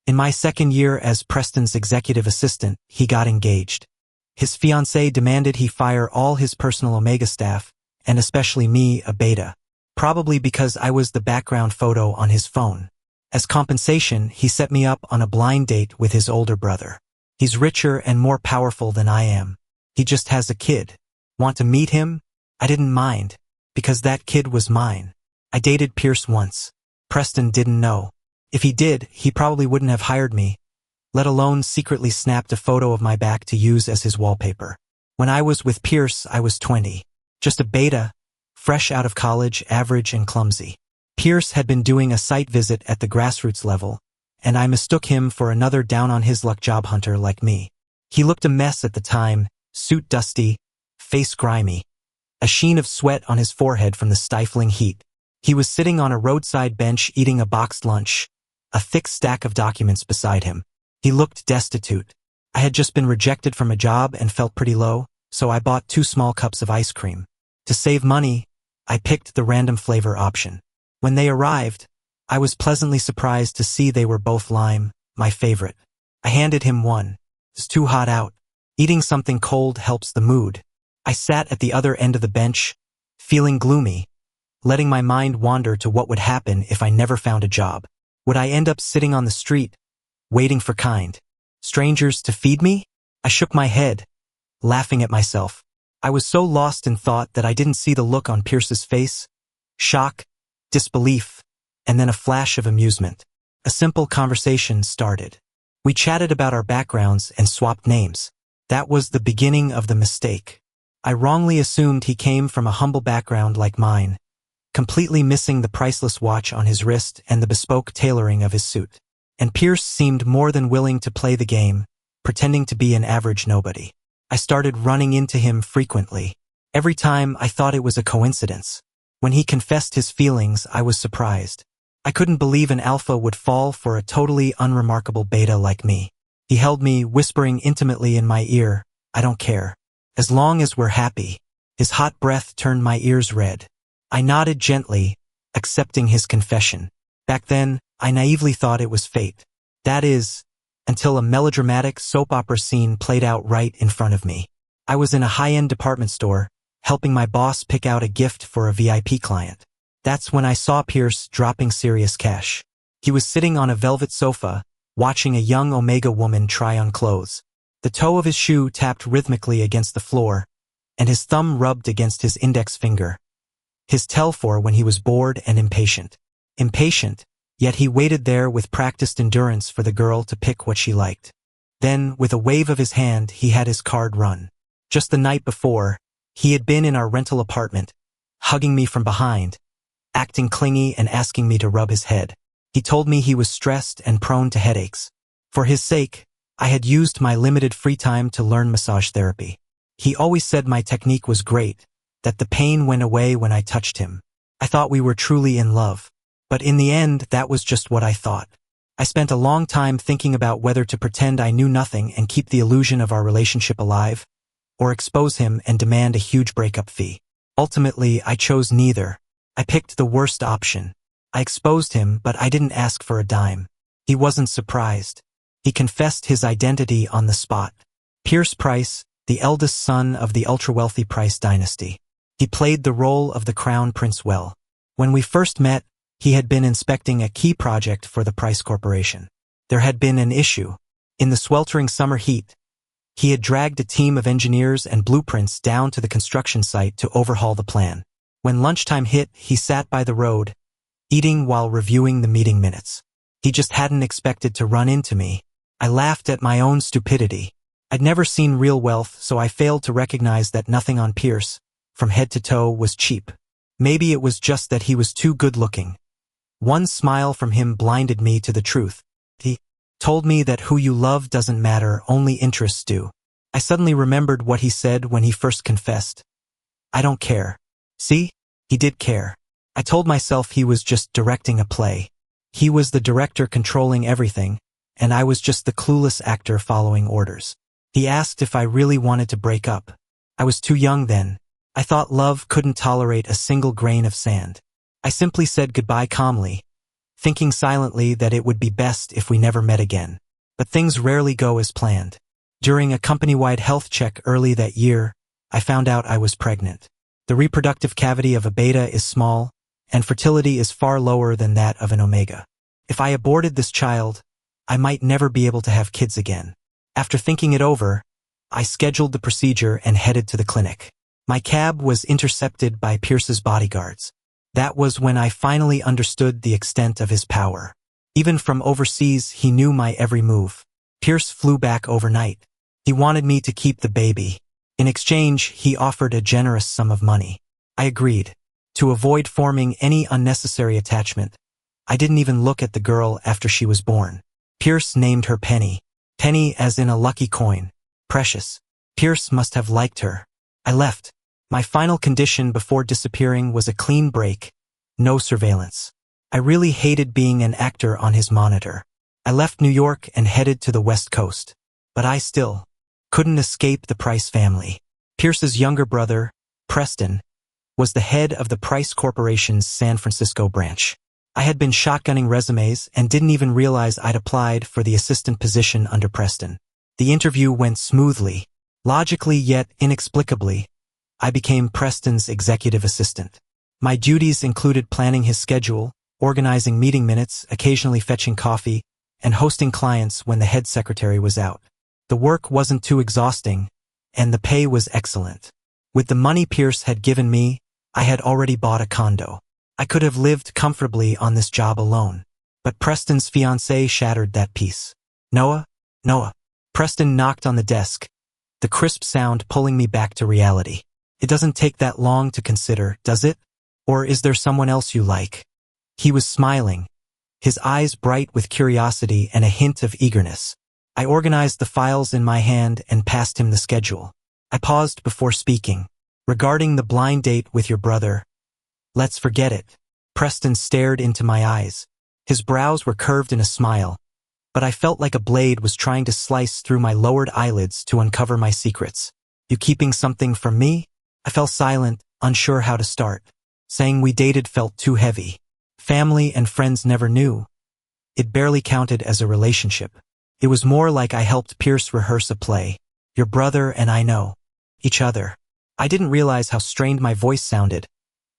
In my second year as Preston's executive assistant, he got engaged. His fiancée demanded he fire all his personal Omega staff, and especially me, a beta. Probably because I was the background photo on his phone. As compensation, he set me up on a blind date with his older brother. He's richer and more powerful than I am. He just has a kid. Want to meet him? I didn't mind, because that kid was mine. I dated Pierce once. Preston didn't know. If he did, he probably wouldn't have hired me, let alone secretly snapped a photo of my back to use as his wallpaper. When I was with Pierce, I was 20. Just a beta, fresh out of college, average and clumsy. Pierce had been doing a site visit at the grassroots level, and I mistook him for another down-on-his-luck job hunter like me. He looked a mess at the time, suit dusty, face grimy, a sheen of sweat on his forehead from the stifling heat. He was sitting on a roadside bench eating a boxed lunch, a thick stack of documents beside him. He looked destitute. I had just been rejected from a job and felt pretty low, so I bought 2 small cups of ice cream. To save money, I picked the random flavor option. When they arrived, I was pleasantly surprised to see they were both lime, my favorite. I handed him one. It's too hot out. Eating something cold helps the mood. I sat at the other end of the bench, feeling gloomy, letting my mind wander to what would happen if I never found a job. Would I end up sitting on the street, waiting for strangers to feed me? I shook my head, laughing at myself. I was so lost in thought that I didn't see the look on Pierce's face. Shock, disbelief, and then a flash of amusement. A simple conversation started. We chatted about our backgrounds and swapped names. That was the beginning of the mistake. I wrongly assumed he came from a humble background like mine, completely missing the priceless watch on his wrist and the bespoke tailoring of his suit. And Pierce seemed more than willing to play the game, pretending to be an average nobody. I started running into him frequently. Every time I thought it was a coincidence. When he confessed his feelings, I was surprised. I couldn't believe an alpha would fall for a totally unremarkable beta like me. He held me, whispering intimately in my ear, "I don't care. As long as we're happy." His hot breath turned my ears red. I nodded gently, accepting his confession. Back then, I naively thought it was fate. That is, until a melodramatic soap opera scene played out right in front of me. I was in a high-end department store, helping my boss pick out a gift for a VIP client. That's when I saw Pierce dropping serious cash. He was sitting on a velvet sofa, watching a young Omega woman try on clothes. The toe of his shoe tapped rhythmically against the floor, and his thumb rubbed against his index finger. His tell for when he was bored and impatient. Impatient, yet he waited there with practiced endurance for the girl to pick what she liked. Then, with a wave of his hand, he had his card run. Just the night before, he had been in our rental apartment, hugging me from behind, acting clingy and asking me to rub his head. He told me he was stressed and prone to headaches. For his sake, I had used my limited free time to learn massage therapy. He always said my technique was great, that the pain went away when I touched him. I thought we were truly in love. But in the end, that was just what I thought. I spent a long time thinking about whether to pretend I knew nothing and keep the illusion of our relationship alive, or expose him and demand a huge breakup fee. Ultimately, I chose neither. I picked the worst option. I exposed him, but I didn't ask for a dime. He wasn't surprised. He confessed his identity on the spot. Pierce Price, the eldest son of the ultra-wealthy Price dynasty. He played the role of the crown prince well. When we first met, he had been inspecting a key project for the Price Corporation. There had been an issue. In the sweltering summer heat, he had dragged a team of engineers and blueprints down to the construction site to overhaul the plan. When lunchtime hit, he sat by the road, eating while reviewing the meeting minutes. He just hadn't expected to run into me. I laughed at my own stupidity. I'd never seen real wealth, so I failed to recognize that nothing on Pierce, from head to toe, was cheap. Maybe it was just that he was too good-looking. One smile from him blinded me to the truth. He told me that who you love doesn't matter, only interests do. I suddenly remembered what he said when he first confessed. I don't care. See? He did care. I told myself he was just directing a play. He was the director controlling everything, and I was just the clueless actor following orders. He asked if I really wanted to break up. I was too young then. I thought love couldn't tolerate a single grain of sand. I simply said goodbye calmly, thinking silently that it would be best if we never met again. But things rarely go as planned. During a company-wide health check early that year, I found out I was pregnant. The reproductive cavity of a beta is small, and fertility is far lower than that of an omega. If I aborted this child, I might never be able to have kids again. After thinking it over, I scheduled the procedure and headed to the clinic. My cab was intercepted by Pierce's bodyguards. That was when I finally understood the extent of his power. Even from overseas, he knew my every move. Pierce flew back overnight. He wanted me to keep the baby. In exchange, he offered a generous sum of money. I agreed. To avoid forming any unnecessary attachment, I didn't even look at the girl after she was born. Pierce named her Penny. Penny as in a lucky coin. Precious. Pierce must have liked her. I left. My final condition before disappearing was a clean break. No surveillance. I really hated being an actor on his monitor. I left New York and headed to the West Coast. But I still couldn't escape the Price family. Pierce's younger brother, Preston, was the head of the Price Corporation's San Francisco branch. I had been shotgunning resumes and didn't even realize I'd applied for the assistant position under Preston. The interview went smoothly. Logically yet inexplicably, I became Preston's executive assistant. My duties included planning his schedule, organizing meeting minutes, occasionally fetching coffee, and hosting clients when the head secretary was out. The work wasn't too exhausting, and the pay was excellent. With the money Pierce had given me, I had already bought a condo. I could have lived comfortably on this job alone. But Preston's fiancée shattered that peace. Noah? Noah. Preston knocked on the desk, the crisp sound pulling me back to reality. It doesn't take that long to consider, does it? Or is there someone else you like? He was smiling, his eyes bright with curiosity and a hint of eagerness. I organized the files in my hand and passed him the schedule. I paused before speaking. Regarding the blind date with your brother, let's forget it. Preston stared into my eyes. His brows were curved in a smile, but I felt like a blade was trying to slice through my lowered eyelids to uncover my secrets. You keeping something from me? I fell silent, unsure how to start. Saying we dated felt too heavy. Family and friends never knew. It barely counted as a relationship. It was more like I helped Pierce rehearse a play. Your brother and I know each other. I didn't realize how strained my voice sounded,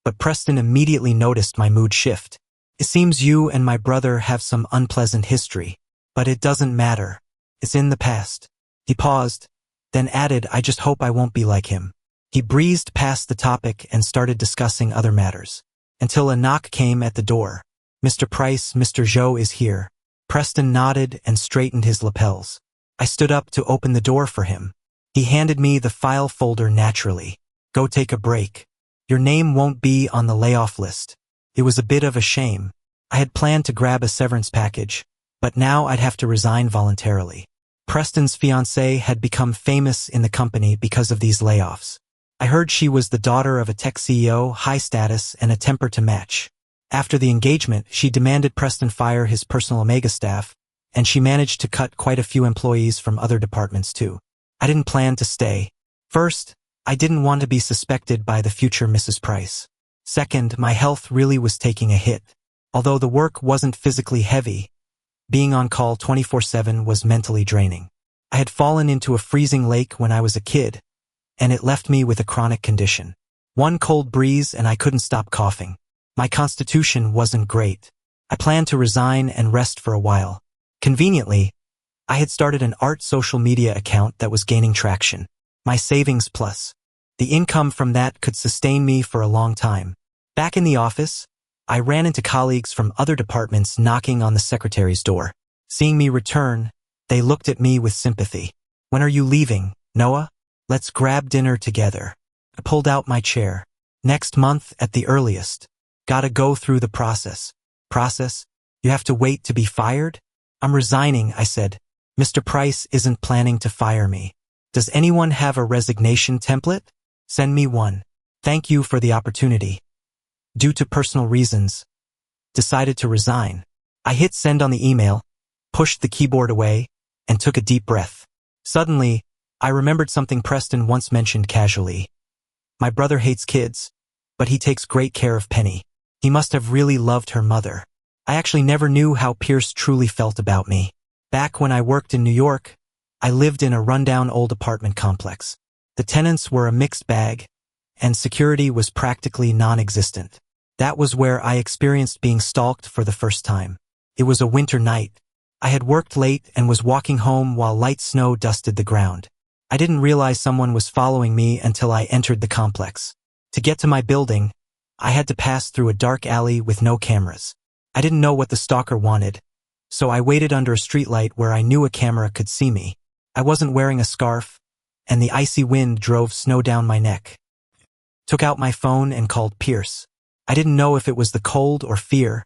but Preston immediately noticed my mood shift. It seems you and my brother have some unpleasant history, but it doesn't matter. It's in the past. He paused, then added, I just hope I won't be like him. He breezed past the topic and started discussing other matters, until a knock came at the door. Mr. Price, Mr. Zhou is here. Preston nodded and straightened his lapels. I stood up to open the door for him. He handed me the file folder naturally. Go take a break. Your name won't be on the layoff list. It was a bit of a shame. I had planned to grab a severance package, but now I'd have to resign voluntarily. Preston's fiancée had become famous in the company because of these layoffs. I heard she was the daughter of a tech CEO, high status, and a temper to match. After the engagement, she demanded Preston fire his personal Omega staff, and she managed to cut quite a few employees from other departments too. I didn't plan to stay. First, I didn't want to be suspected by the future Mrs. Price. Second, my health really was taking a hit. Although the work wasn't physically heavy, being on call 24/7 was mentally draining. I had fallen into a freezing lake when I was a kid, and it left me with a chronic condition. One cold breeze and I couldn't stop coughing. My constitution wasn't great. I planned to resign and rest for a while. Conveniently, I had started an art social media account that was gaining traction. My savings plus. The income from that could sustain me for a long time. Back in the office, I ran into colleagues from other departments knocking on the secretary's door. Seeing me return, they looked at me with sympathy. When are you leaving, Noah? Let's grab dinner together. I pulled out my chair. Next month at the earliest. Gotta go through the process. Process? You have to wait to be fired? I'm resigning, I said. Mr. Price isn't planning to fire me. Does anyone have a resignation template? Send me one. Thank you for the opportunity. Due to personal reasons, decided to resign. I hit send on the email, pushed the keyboard away, and took a deep breath. Suddenly, I remembered something Preston once mentioned casually. My brother hates kids, but he takes great care of Penny. He must have really loved her mother. I actually never knew how Pierce truly felt about me. Back when I worked in New York, I lived in a rundown old apartment complex. The tenants were a mixed bag, and security was practically non-existent. That was where I experienced being stalked for the first time. It was a winter night. I had worked late and was walking home while light snow dusted the ground. I didn't realize someone was following me until I entered the complex. To get to my building, I had to pass through a dark alley with no cameras. I didn't know what the stalker wanted, so I waited under a streetlight where I knew a camera could see me. I wasn't wearing a scarf, and the icy wind drove snow down my neck. Took out my phone and called Pierce. I didn't know if it was the cold or fear,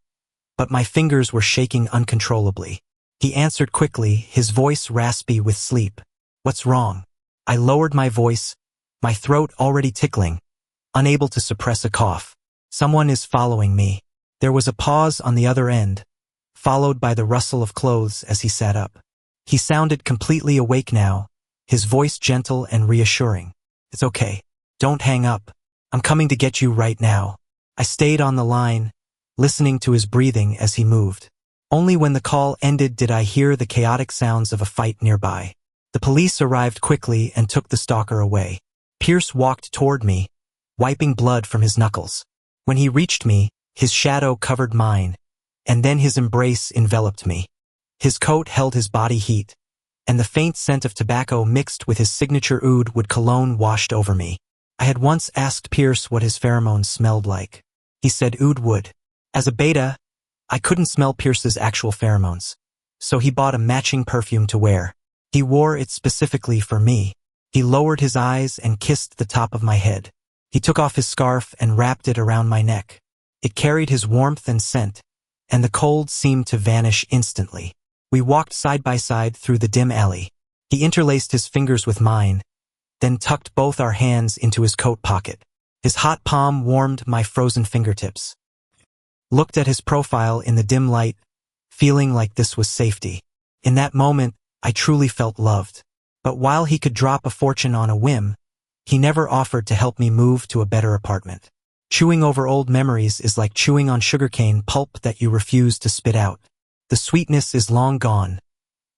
but my fingers were shaking uncontrollably. He answered quickly, his voice raspy with sleep. "What's wrong?" I lowered my voice, my throat already tickling, unable to suppress a cough. "Someone is following me." There was a pause on the other end, followed by the rustle of clothes as he sat up. He sounded completely awake now, his voice gentle and reassuring. "It's okay. Don't hang up. I'm coming to get you right now." I stayed on the line, listening to his breathing as he moved. Only when the call ended did I hear the chaotic sounds of a fight nearby. The police arrived quickly and took the stalker away. Pierce walked toward me, wiping blood from his knuckles. When he reached me, his shadow covered mine, and then his embrace enveloped me. His coat held his body heat, and the faint scent of tobacco mixed with his signature oud wood cologne washed over me. I had once asked Pierce what his pheromones smelled like. He said oud wood. As a beta, I couldn't smell Pierce's actual pheromones, so he bought a matching perfume to wear. He wore it specifically for me. He lowered his eyes and kissed the top of my head. He took off his scarf and wrapped it around my neck. It carried his warmth and scent, and the cold seemed to vanish instantly. We walked side by side through the dim alley. He interlaced his fingers with mine, then tucked both our hands into his coat pocket. His hot palm warmed my frozen fingertips. Looked at his profile in the dim light, feeling like this was safety. In that moment, I truly felt loved. But while he could drop a fortune on a whim, he never offered to help me move to a better apartment. Chewing over old memories is like chewing on sugarcane pulp that you refuse to spit out. The sweetness is long gone.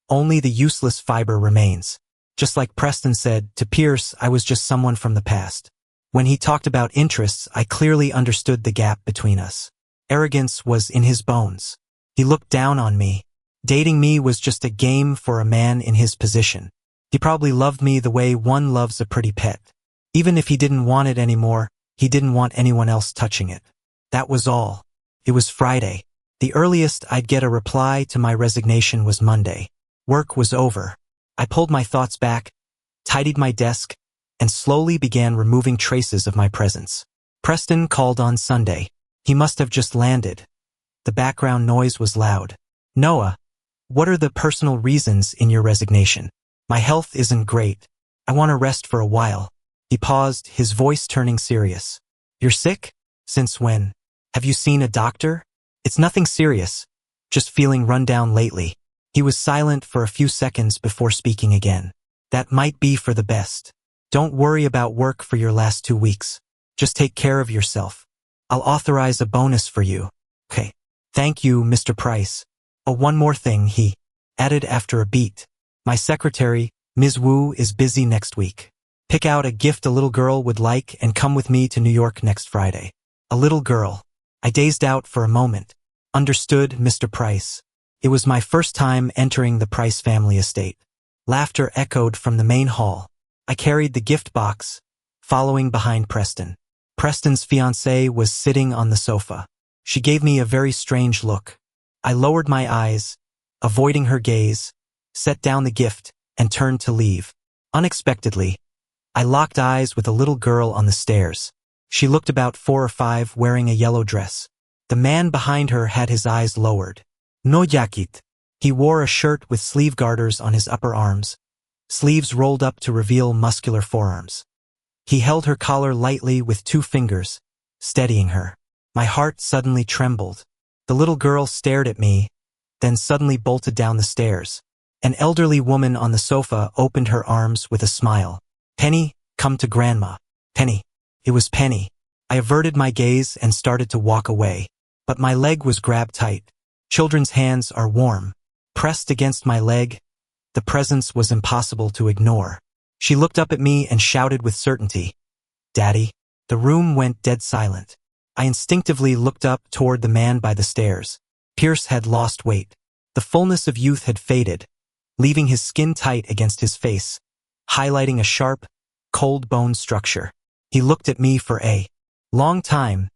Only the useless fiber remains. Just like Preston said, to Pierce, I was just someone from the past. When he talked about interests, I clearly understood the gap between us. Arrogance was in his bones. He looked down on me. Dating me was just a game for a man in his position. He probably loved me the way one loves a pretty pet. Even if he didn't want it anymore, he didn't want anyone else touching it. That was all. It was Friday. The earliest I'd get a reply to my resignation was Monday. Work was over. I pulled my thoughts back, tidied my desk, and slowly began removing traces of my presence. Preston called on Sunday. He must have just landed. The background noise was loud. "Noah, what are the personal reasons in your resignation?" "My health isn't great. I want to rest for a while." He paused, his voice turning serious. "You're sick? Since when? Have you seen a doctor?" "It's nothing serious. Just feeling run down lately." He was silent for a few seconds before speaking again. "That might be for the best. Don't worry about work for your last 2 weeks. Just take care of yourself. I'll authorize a bonus for you." "Okay. Thank you, Mr. Price. Oh, one more thing," he added after a beat. "My secretary, Ms. Wu, is busy next week. Pick out a gift a little girl would like and come with me to New York next Friday." A little girl. I dazed out for a moment. "Understood, Mr. Price." It was my first time entering the Price family estate. Laughter echoed from the main hall. I carried the gift box, following behind Preston. Preston's fiancée was sitting on the sofa. She gave me a very strange look. I lowered my eyes, avoiding her gaze, set down the gift, and turned to leave. Unexpectedly, I locked eyes with a little girl on the stairs. She looked about 4 or 5, wearing a yellow dress. The man behind her had his eyes lowered. No yakit. He wore a shirt with sleeve garters on his upper arms, sleeves rolled up to reveal muscular forearms. He held her collar lightly with 2 fingers, steadying her. My heart suddenly trembled. The little girl stared at me, then suddenly bolted down the stairs. An elderly woman on the sofa opened her arms with a smile. "Penny, come to Grandma." "Penny." It was Penny. I averted my gaze and started to walk away, but my leg was grabbed tight. Children's hands are warm. Pressed against my leg, the presence was impossible to ignore. She looked up at me and shouted with certainty, "Daddy." The room went dead silent. I instinctively looked up toward the man by the stairs. Pierce had lost weight. The fullness of youth had faded, leaving his skin tight against his face, highlighting a sharp, cold bone structure. He looked at me for a long time,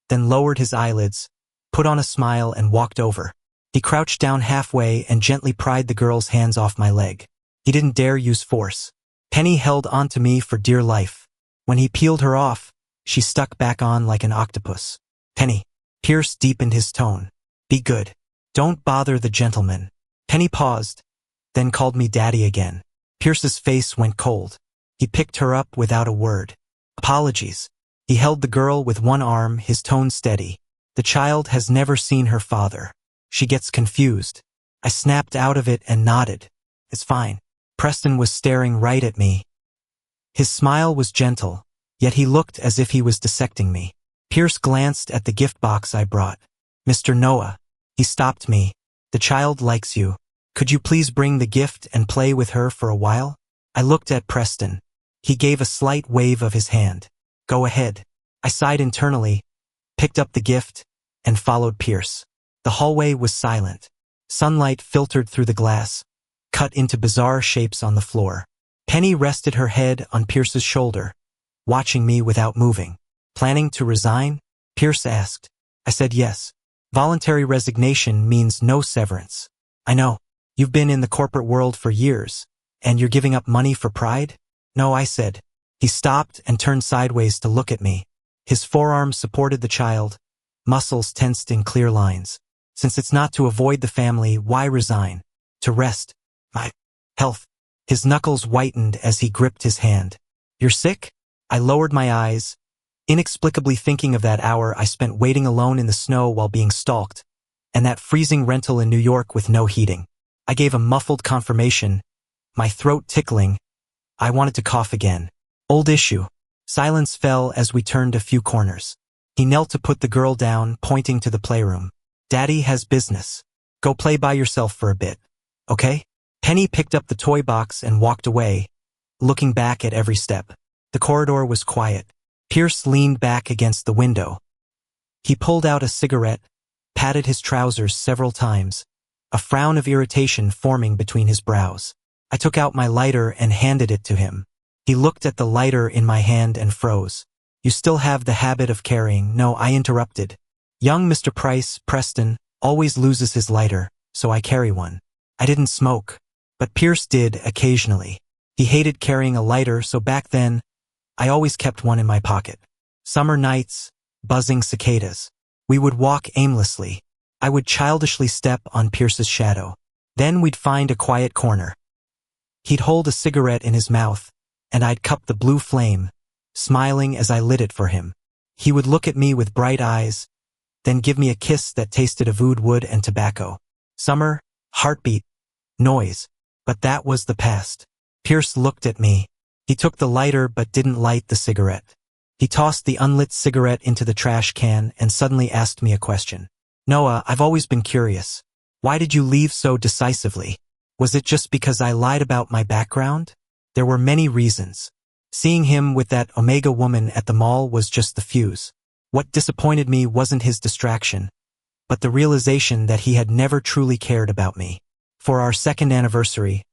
then lowered his eyelids, put on a smile and walked over. He crouched down halfway and gently pried the girl's hands off my leg. He didn't dare use force. Penny held onto me for dear life. When he peeled her off, she stuck back on like an octopus. "Penny." Pierce deepened his tone. "Be good. Don't bother the gentleman." Penny paused, then called me daddy again. Pierce's face went cold. He picked her up without a word. "Apologies." He held the girl with one arm, his tone steady. "The child has never seen her father. She gets confused." I snapped out of it and nodded. "It's fine." Preston was staring right at me. His smile was gentle, yet he looked as if he was dissecting me. Pierce glanced at the gift box I brought. "Mr. Noah." He stopped me. "The child likes you. Could you please bring the gift and play with her for a while?" I looked at Preston. He gave a slight wave of his hand. "Go ahead." I sighed internally, picked up the gift, and followed Pierce. The hallway was silent. Sunlight filtered through the glass, cut into bizarre shapes on the floor. Penny rested her head on Pierce's shoulder, watching me without moving. "Planning to resign?" Pierce asked. I said yes. Voluntary resignation means no severance. "I know. You've been in the corporate world for years, and you're giving up money for pride?" "No," I said. He stopped and turned sideways to look at me. His forearm supported the child, muscles tensed in clear lines. "Since it's not to avoid the family, why resign?" "To rest my health." His knuckles whitened as he gripped his hand. "You're sick?" I lowered my eyes, inexplicably thinking of that hour I spent waiting alone in the snow while being stalked, and that freezing rental in New York with no heating. I gave a muffled confirmation, my throat tickling. I wanted to cough again. "Old issue." Silence fell as we turned a few corners. He knelt to put the girl down, pointing to the playroom. "Daddy has business. Go play by yourself for a bit, okay?" Penny picked up the toy box and walked away, looking back at every step. The corridor was quiet. Pierce leaned back against the window. He pulled out a cigarette, patted his trousers several times, a frown of irritation forming between his brows. I took out my lighter and handed it to him. He looked at the lighter in my hand and froze. "You still have the habit of carrying—" "No," I interrupted. "Young Mr. Preston, always loses his lighter, so I carry one." I didn't smoke, but Pierce did occasionally. He hated carrying a lighter, so back then, I always kept one in my pocket. Summer nights, buzzing cicadas. We would walk aimlessly. I would childishly step on Pierce's shadow. Then we'd find a quiet corner. He'd hold a cigarette in his mouth, and I'd cup the blue flame, smiling as I lit it for him. He would look at me with bright eyes, then give me a kiss that tasted of wood and tobacco. Summer, heartbeat, noise. But that was the past. Pierce looked at me. He took the lighter but didn't light the cigarette. He tossed the unlit cigarette into the trash can and suddenly asked me a question. "Noah, I've always been curious. Why did you leave so decisively? Was it just because I lied about my background?" There were many reasons. Seeing him with that Omega woman at the mall was just the fuse. What disappointed me wasn't his distraction, but the realization that he had never truly cared about me. For our second anniversary,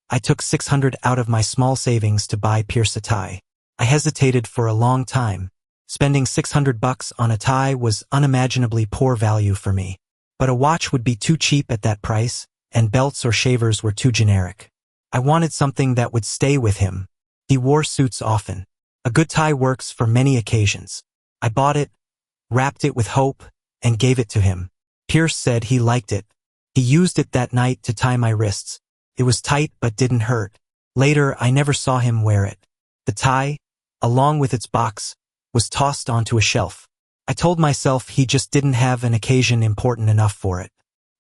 I took $600 out of my small savings to buy Pierce a tie. I hesitated for a long time. Spending $600 on a tie was unimaginably poor value for me. But a watch would be too cheap at that price, and belts or shavers were too generic. I wanted something that would stay with him. He wore suits often. A good tie works for many occasions. I bought it, wrapped it with hope, and gave it to him. Pierce said he liked it. He used it that night to tie my wrists. It was tight but didn't hurt. Later, I never saw him wear it. The tie, along with its box, was tossed onto a shelf. I told myself he just didn't have an occasion important enough for it.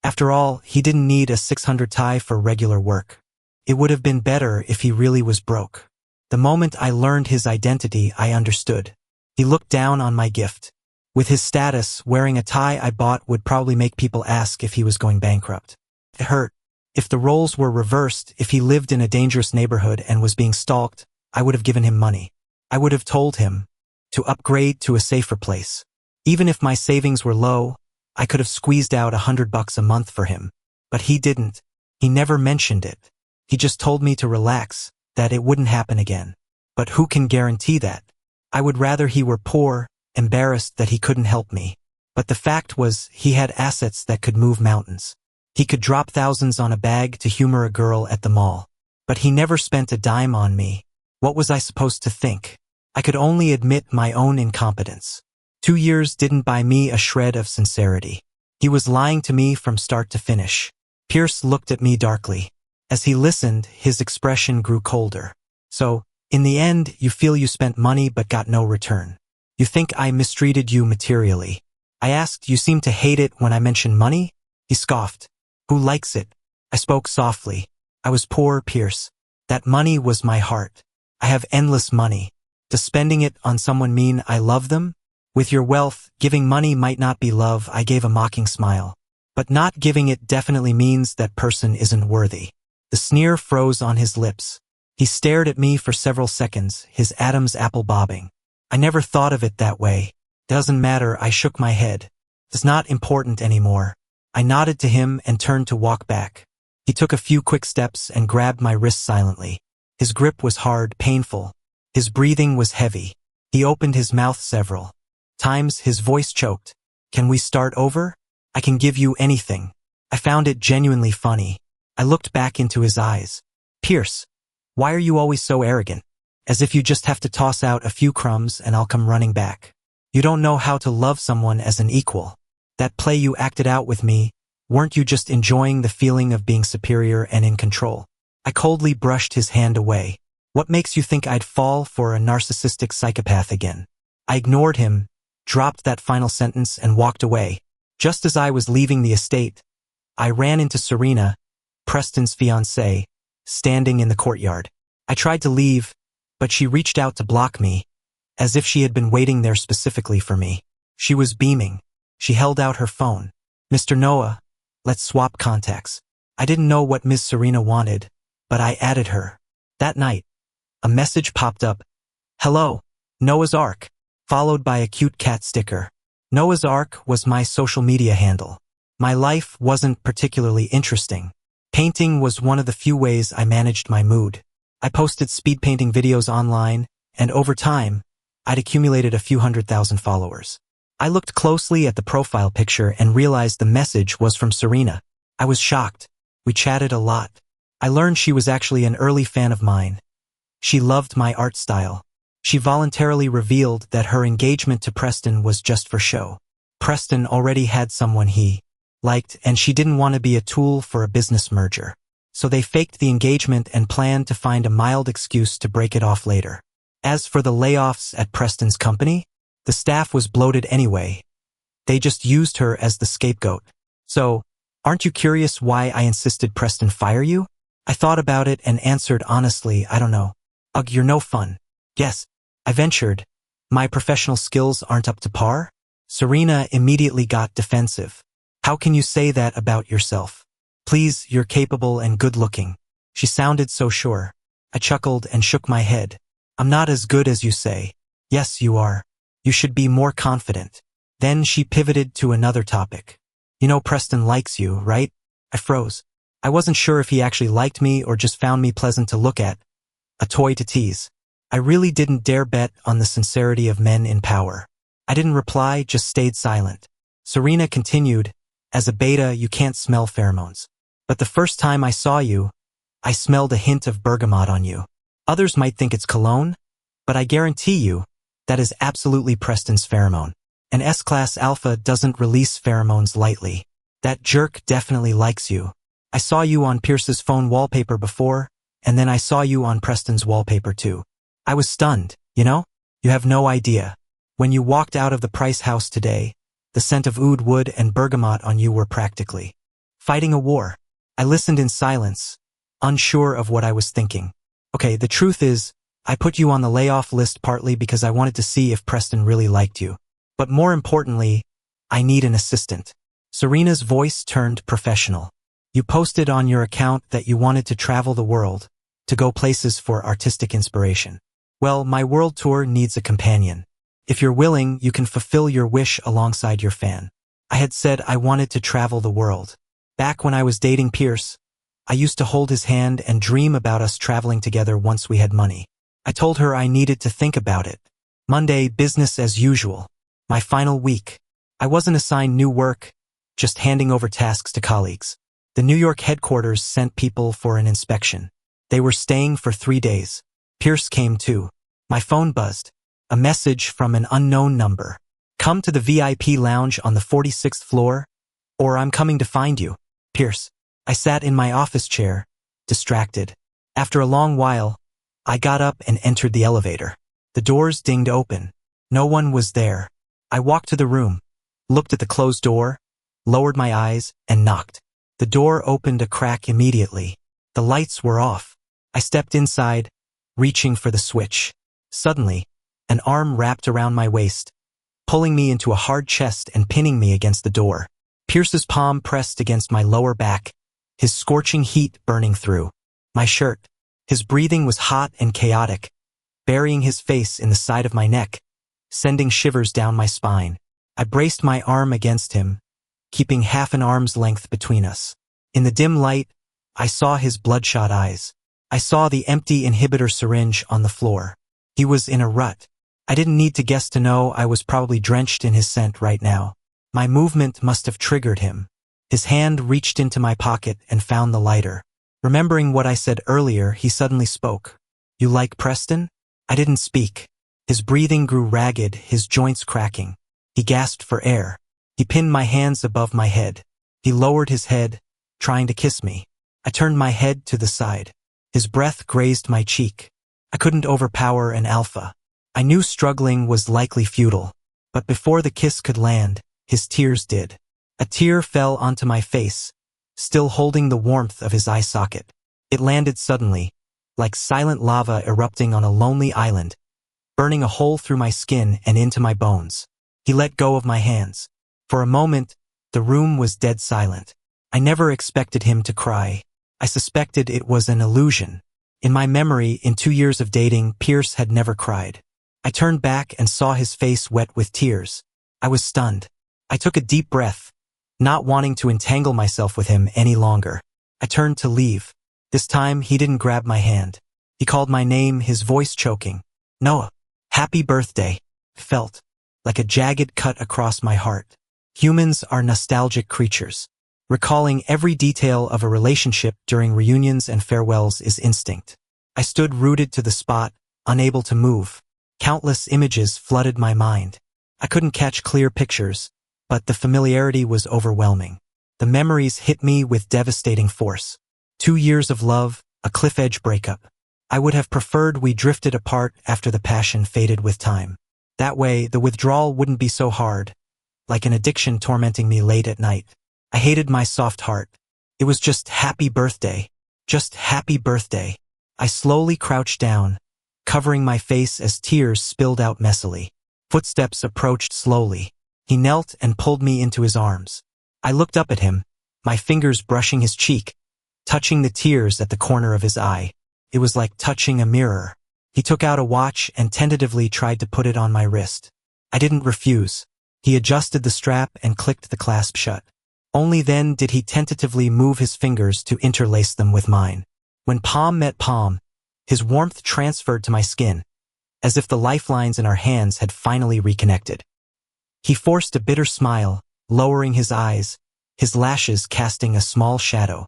After all, he didn't need a $600 tie for regular work. It would have been better if he really was broke. The moment I learned his identity, I understood. He looked down on my gift. With his status, wearing a tie I bought would probably make people ask if he was going bankrupt. It hurt. If the roles were reversed, if he lived in a dangerous neighborhood and was being stalked, I would have given him money. I would have told him to upgrade to a safer place. Even if my savings were low, I could have squeezed out $100 a month for him. But he didn't. He never mentioned it. He just told me to relax, that it wouldn't happen again. But who can guarantee that? I would rather he were poor, embarrassed that he couldn't help me. But the fact was, he had assets that could move mountains. He could drop thousands on a bag to humor a girl at the mall. But he never spent a dime on me. What was I supposed to think? I could only admit my own incompetence. 2 years didn't buy me a shred of sincerity. He was lying to me from start to finish. Pierce looked at me darkly. As he listened, his expression grew colder. So, in the end, you feel you spent money but got no return. You think I mistreated you materially. I asked, you seem to hate it when I mention money? He scoffed. Who likes it? I spoke softly. I was poor, Pierce. That money was my heart. I have endless money. Does spending it on someone mean I love them? With your wealth, giving money might not be love, I gave a mocking smile. But not giving it definitely means that person isn't worthy. The sneer froze on his lips. He stared at me for several seconds, his Adam's apple bobbing. I never thought of it that way. Doesn't matter, I shook my head. It's not important anymore. I nodded to him and turned to walk back. He took a few quick steps and grabbed my wrist silently. His grip was hard, painful. His breathing was heavy. He opened his mouth several times, his voice choked. Can we start over? I can give you anything. I found it genuinely funny. I looked back into his eyes. Pierce, why are you always so arrogant? As if you just have to toss out a few crumbs and I'll come running back. You don't know how to love someone as an equal. That play you acted out with me, weren't you just enjoying the feeling of being superior and in control? I coldly brushed his hand away. What makes you think I'd fall for a narcissistic psychopath again? I ignored him, dropped that final sentence and walked away. Just as I was leaving the estate, I ran into Serena, Preston's fiancée, standing in the courtyard. I tried to leave, but she reached out to block me, as if she had been waiting there specifically for me. She was beaming. She held out her phone. Mr. Noah, let's swap contacts. I didn't know what Ms. Serena wanted, but I added her. That night, a message popped up. Hello, Noah's Ark, followed by a cute cat sticker. Noah's Ark was my social media handle. My life wasn't particularly interesting. Painting was one of the few ways I managed my mood. I posted speed painting videos online, and over time, I'd accumulated a few 100,000 followers. I looked closely at the profile picture and realized the message was from Serena. I was shocked. We chatted a lot. I learned she was actually an early fan of mine. She loved my art style. She voluntarily revealed that her engagement to Preston was just for show. Preston already had someone he liked, and she didn't want to be a tool for a business merger. So they faked the engagement and planned to find a mild excuse to break it off later. As for the layoffs at Preston's company, the staff was bloated anyway. They just used her as the scapegoat. So, aren't you curious why I insisted Preston fire you? I thought about it and answered honestly, I don't know. Ugh, you're no fun. Yes, I ventured. My professional skills aren't up to par? Serena immediately got defensive. How can you say that about yourself? Please, you're capable and good-looking. She sounded so sure. I chuckled and shook my head. I'm not as good as you say. Yes, you are. You should be more confident. Then she pivoted to another topic. You know Preston likes you, right? I froze. I wasn't sure if he actually liked me or just found me pleasant to look at. A toy to tease. I really didn't dare bet on the sincerity of men in power. I didn't reply, just stayed silent. Serena continued, as a beta, you can't smell pheromones. But the first time I saw you, I smelled a hint of bergamot on you. Others might think it's cologne, but I guarantee you, that is absolutely Preston's pheromone. An S-Class Alpha doesn't release pheromones lightly. That jerk definitely likes you. I saw you on Pierce's phone wallpaper before, and then I saw you on Preston's wallpaper too. I was stunned, you know? You have no idea. When you walked out of the Price house today, the scent of oud wood and bergamot on you were practically fighting a war. I listened in silence, unsure of what I was thinking. Okay, the truth is, I put you on the layoff list partly because I wanted to see if Preston really liked you. But more importantly, I need an assistant. Serena's voice turned professional. You posted on your account that you wanted to travel the world, to go places for artistic inspiration. Well, my world tour needs a companion. If you're willing, you can fulfill your wish alongside your fan. I had said I wanted to travel the world. Back when I was dating Pierce, I used to hold his hand and dream about us traveling together once we had money. I told her I needed to think about it. Monday, business as usual. My final week. I wasn't assigned new work, just handing over tasks to colleagues. The New York headquarters sent people for an inspection. They were staying for 3 days. Pierce came too. My phone buzzed. A message from an unknown number. Come to the VIP lounge on the 46th floor, or I'm coming to find you. Pierce. I sat in my office chair, distracted. After a long while, I got up and entered the elevator. The doors dinged open. No one was there. I walked to the room, looked at the closed door, lowered my eyes, and knocked. The door opened a crack immediately. The lights were off. I stepped inside, reaching for the switch. Suddenly, an arm wrapped around my waist, pulling me into a hard chest and pinning me against the door. Pierce's palm pressed against my lower back, his scorching heat burning through my shirt. His breathing was hot and chaotic, burying his face in the side of my neck, sending shivers down my spine. I braced my arm against him, keeping half an arm's length between us. In the dim light, I saw his bloodshot eyes. I saw the empty inhibitor syringe on the floor. He was in a rut. I didn't need to guess to know I was probably drenched in his scent right now. My movement must have triggered him. His hand reached into my pocket and found the lighter. Remembering what I said earlier, he suddenly spoke. You like Preston? I didn't speak. His breathing grew ragged, his joints cracking. He gasped for air. He pinned my hands above my head. He lowered his head, trying to kiss me. I turned my head to the side. His breath grazed my cheek. I couldn't overpower an alpha. I knew struggling was likely futile. But before the kiss could land, his tears did. A tear fell onto my face, still holding the warmth of his eye socket. It landed suddenly, like silent lava erupting on a lonely island, burning a hole through my skin and into my bones. He let go of my hands. For a moment, the room was dead silent. I never expected him to cry. I suspected it was an illusion. In my memory, in 2 years of dating, Pierce had never cried. I turned back and saw his face wet with tears. I was stunned. I took a deep breath, not wanting to entangle myself with him any longer. I turned to leave. This time, he didn't grab my hand. He called my name, his voice choking. Noah. Happy birthday. Felt like a jagged cut across my heart. Humans are nostalgic creatures. Recalling every detail of a relationship during reunions and farewells is instinct. I stood rooted to the spot, unable to move. Countless images flooded my mind. I couldn't catch clear pictures, but the familiarity was overwhelming. The memories hit me with devastating force. 2 years of love, a cliff-edge breakup. I would have preferred we drifted apart after the passion faded with time. That way, the withdrawal wouldn't be so hard, like an addiction tormenting me late at night. I hated my soft heart. It was just happy birthday. Just happy birthday. I slowly crouched down, covering my face as tears spilled out messily. Footsteps approached slowly. He knelt and pulled me into his arms. I looked up at him, my fingers brushing his cheek, touching the tears at the corner of his eye. It was like touching a mirror. He took out a watch and tentatively tried to put it on my wrist. I didn't refuse. He adjusted the strap and clicked the clasp shut. Only then did he tentatively move his fingers to interlace them with mine. When palm met palm, his warmth transferred to my skin, as if the lifelines in our hands had finally reconnected. He forced a bitter smile, lowering his eyes, his lashes casting a small shadow.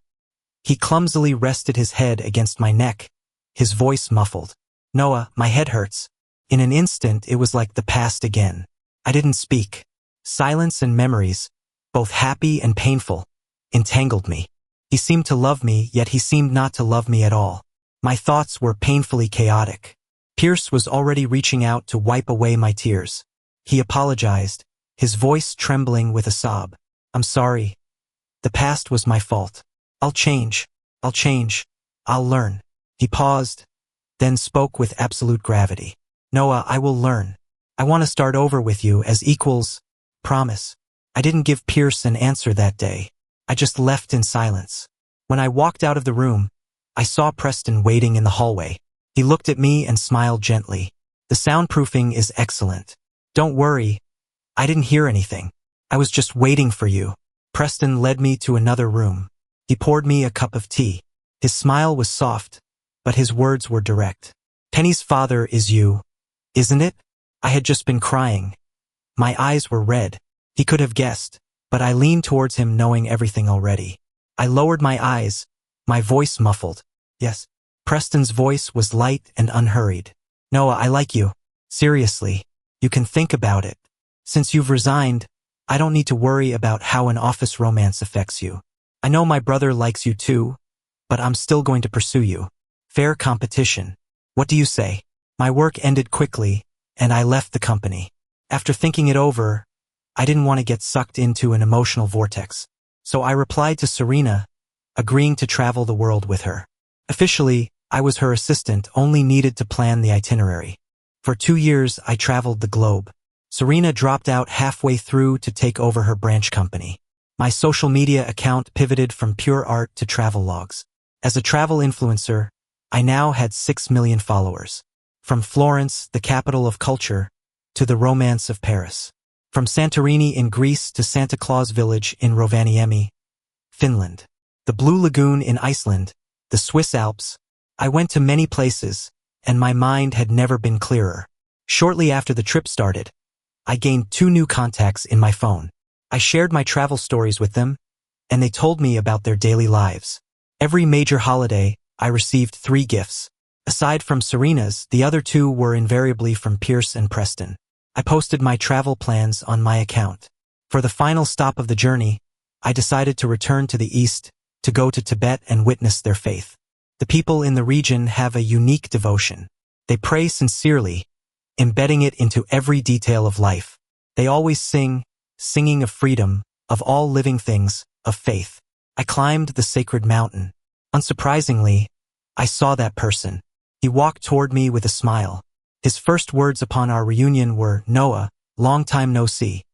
He clumsily rested his head against my neck, his voice muffled. Noah, my head hurts. In an instant, it was like the past again. I didn't speak. Silence and memories, both happy and painful, entangled me. He seemed to love me, yet he seemed not to love me at all. My thoughts were painfully chaotic. Pierce was already reaching out to wipe away my tears. He apologized, his voice trembling with a sob. I'm sorry. The past was my fault. I'll change. I'll learn. He paused, then spoke with absolute gravity. Noah, I will learn. I want to start over with you as equals. Promise. I didn't give Pierce an answer that day. I just left in silence. When I walked out of the room, I saw Preston waiting in the hallway. He looked at me and smiled gently. The soundproofing is excellent. Don't worry. I didn't hear anything. I was just waiting for you. Preston led me to another room. He poured me a cup of tea. His smile was soft, but his words were direct. Penny's father is you, isn't it? I had just been crying. My eyes were red. He could have guessed, but I leaned towards him knowing everything already. I lowered my eyes, my voice muffled. Yes. Preston's voice was light and unhurried. Noah, I like you. Seriously. You can think about it. Since you've resigned, I don't need to worry about how an office romance affects you. I know my brother likes you too, but I'm still going to pursue you. Fair competition. What do you say? My work ended quickly, and I left the company. After thinking it over, I didn't want to get sucked into an emotional vortex. So I replied to Serena, agreeing to travel the world with her. Officially, I was her assistant, only needed to plan the itinerary. For 2 years, I traveled the globe. Serena dropped out halfway through to take over her branch company. My social media account pivoted from pure art to travel logs. As a travel influencer, I now had 6 million followers. From Florence, the capital of culture, to the romance of Paris. From Santorini in Greece to Santa Claus Village in Rovaniemi, Finland. The Blue Lagoon in Iceland, the Swiss Alps. I went to many places, and my mind had never been clearer. Shortly after the trip started, I gained 2 new contacts in my phone. I shared my travel stories with them, and they told me about their daily lives. Every major holiday, I received 3 gifts. Aside from Serena's, the other 2 were invariably from Pierce and Preston. I posted my travel plans on my account. For the final stop of the journey, I decided to return to the east, to go to Tibet and witness their faith. The people in the region have a unique devotion. They pray sincerely, embedding it into every detail of life. They always singing of freedom, of all living things, of faith. I climbed the sacred mountain. Unsurprisingly, I saw that person. He walked toward me with a smile. His first words upon our reunion were, "Noah, long time no see."